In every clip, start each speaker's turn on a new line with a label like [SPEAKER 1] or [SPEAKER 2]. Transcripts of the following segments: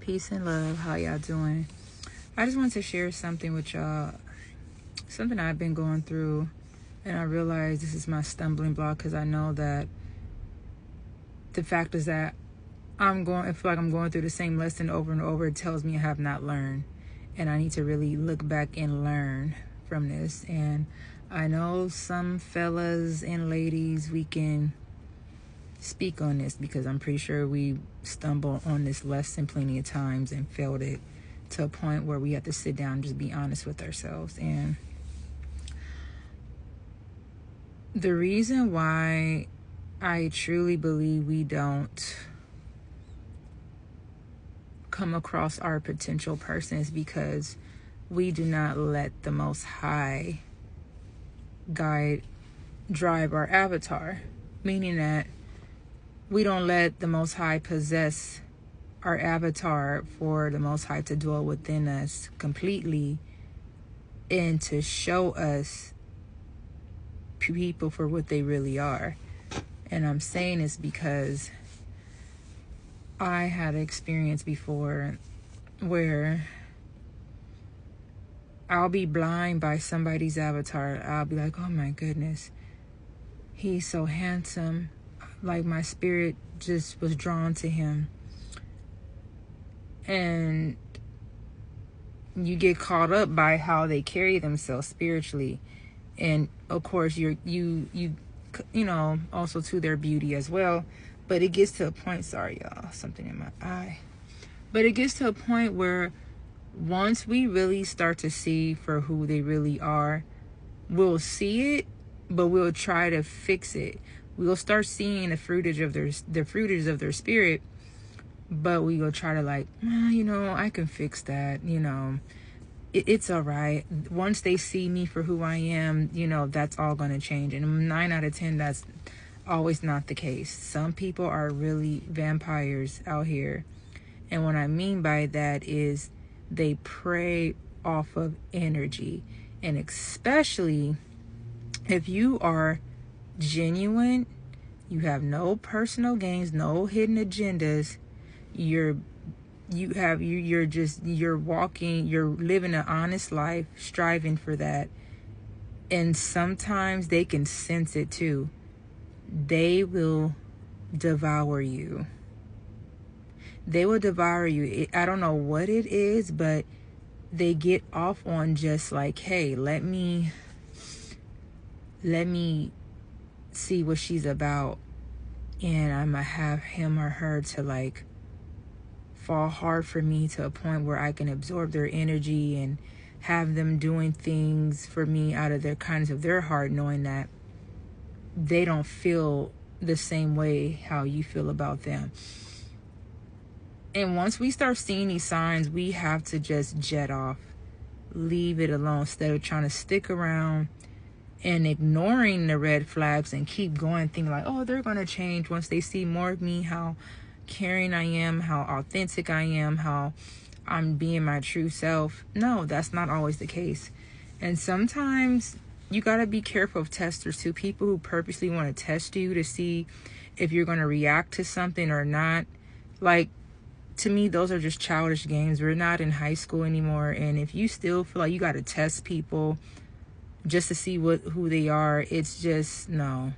[SPEAKER 1] Peace and love. How y'all doing? I just wanted to share something with y'all. Something I've been going through, and I realize this is my stumbling block because I know that the fact is that I feel like I'm going through the same lesson over and over. It tells me I have not learned, and I need to really look back and learn from this. And I know some fellas and ladies, we can speak on this because I'm pretty sure we stumbled on this lesson plenty of times and failed it to a point where we have to sit down and just be honest with ourselves. And the reason why I truly believe we don't come across our potential person is because we do not let the Most High drive our avatar, meaning that we don't let the Most High possess our avatar for the Most High to dwell within us completely and to show us people for what they really are. And I'm saying this because I had an experience before where I'll be blind by somebody's avatar. I'll be like, oh my goodness, he's so handsome. Like my spirit just was drawn to him. And you get caught up by how they carry themselves spiritually. And of course, you know, also to their beauty as well. But it gets to a point, sorry y'all, something in my eye. But it gets to a point where once we really start to see for who they really are, we'll see it, but we'll try to fix it. We'll start seeing the fruitage of their spirit, but we go try to like, you know, I can fix that, you know. It's all right. Once they see me for who I am, you know, that's all going to change. And 9 out of 10, that's always not the case. Some people are really vampires out here. And what I mean by that is they prey off of energy. And especially if you are genuine, you have no personal gains, no hidden agendas, you're living an honest life, striving for that. And sometimes they can sense it too. They will devour you. They will devour you. I don't know what it is, but they get off on just like, hey, let me see what she's about. And I might have him or her to like fall hard for me to a point where I can absorb their energy and have them doing things for me out of their kindness of their heart, knowing that they don't feel the same way how you feel about them. And once we start seeing these signs, we have to just jet off, leave it alone instead of trying to stick around and ignoring the red flags and keep going, thinking like, oh, they're going to change once they see more of me, how caring I am, how authentic I am, how I'm being my true self. No, that's not always the case. And sometimes you got to be careful of testers too. People who purposely want to test you to see if you're going to react to something or not. Like, to me, those are just childish games. We're not in high school anymore. And if you still feel like you got to test people just to see who they are, it's just no.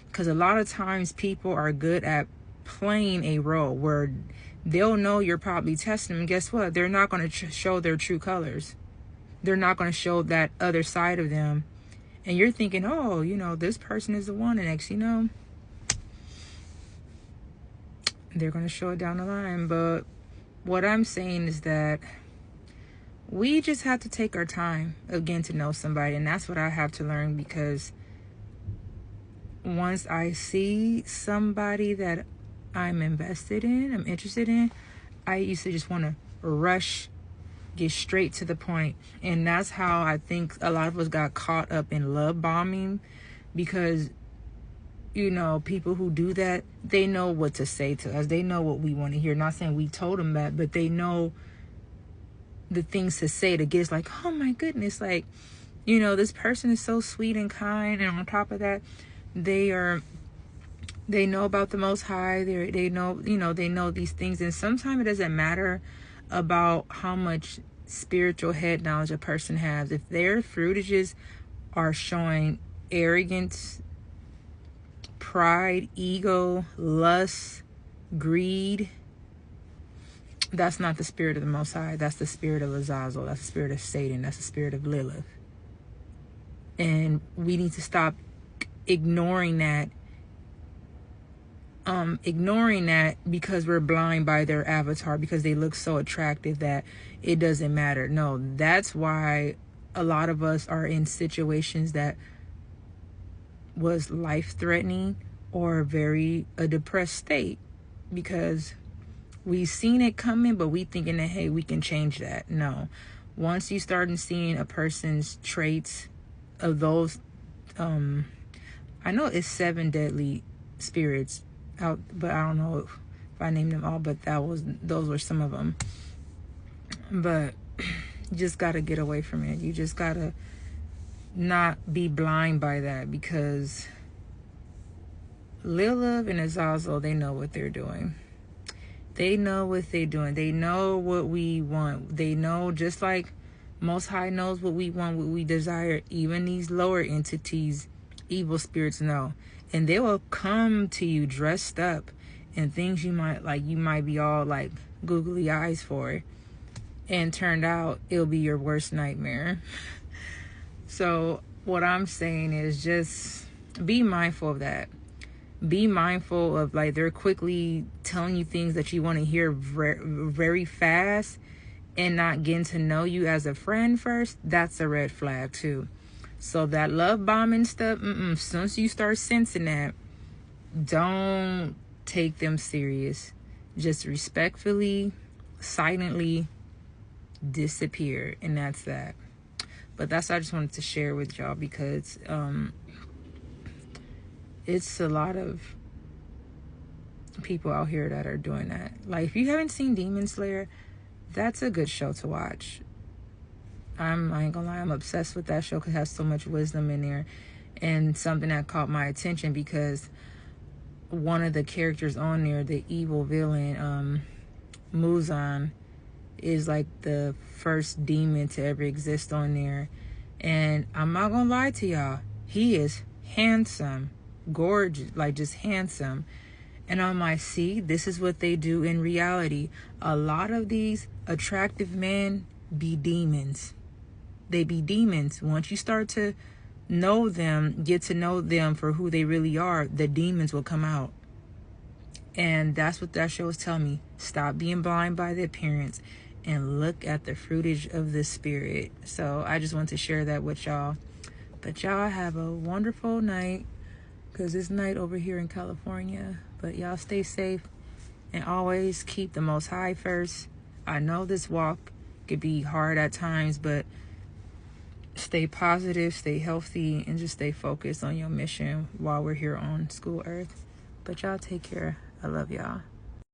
[SPEAKER 1] Because a lot of times people are good at playing a role where they'll know you're probably testing them. And guess what? They're not going to show their true colors. They're not going to show that other side of them. And you're thinking, oh, you know, this person is the one. And next, you know, they're going to show it down the line. But what I'm saying is that we just have to take our time again to know somebody. And that's what I have to learn, because once I see somebody that I'm invested in, I'm interested in, I used to just want to rush, get straight to the point. And that's how I think a lot of us got caught up in love bombing, because, you know, people who do that, they know what to say to us. They know what we want to hear. Not saying we told them that, but they know the things to say to get us like, oh my goodness, like, you know, this person is so sweet and kind. And on top of that, they are They know about the Most High. They know, they know these things. And sometimes it doesn't matter about how much spiritual head knowledge a person has. If their fruitages are showing arrogance, pride, ego, lust, greed, that's not the spirit of the Most High. That's the spirit of Azazel. That's the spirit of Satan. That's the spirit of Lilith. And we need to stop ignoring that. Ignoring that because we're blind by their avatar, because they look so attractive that it doesn't matter. No, that's why a lot of us are in situations that was life-threatening or a depressed state, because we've seen it coming, but we thinking that, hey, we can change that. No. Once you start seeing a person's traits of those, I know it's 7 deadly spirits out, but I don't know if I named them all, but those were some of them. But you just got to get away from it. You just got to not be blind by that, because Lilith and Azazel, they know what they're doing. They know what they're doing. They know what we want. They know, just like Most High knows what we want, what we desire. Even these lower entities, evil spirits, know. And they will come to you dressed up and things you might be all like googly eyes for. And turned out it'll be your worst nightmare. So what I'm saying is just be mindful of that. Be mindful of, like, they're quickly telling you things that you want to hear very fast and not getting to know you as a friend first. That's a red flag too. So that love bombing stuff, as soon as you start sensing that, don't take them serious. Just respectfully, silently disappear, and that's that. But that's what I just wanted to share with y'all, because it's a lot of people out here that are doing that. Like, if you haven't seen Demon Slayer, that's a good show to watch. I ain't gonna lie, I'm obsessed with that show because it has so much wisdom in there. And something that caught my attention, because one of the characters on there, the evil villain, Muzan, is like the first demon to ever exist on there. And I'm not gonna lie to y'all, he is handsome, gorgeous, like just handsome. And I'm like, see, this is what they do in reality. A lot of these attractive men be demons. They be demons. Once you start to know them, get to know them for who they really are, the demons will come out. And that's what that show is telling me. Stop being blind by the appearance and look at the fruitage of the spirit. So I just want to share that with y'all. But y'all have a wonderful night, because it's night over here in California. But y'all stay safe and always keep the Most High first. I know this walk could be hard at times, but stay positive, stay healthy, and just stay focused on your mission while we're here on school earth. But y'all take care. I love y'all.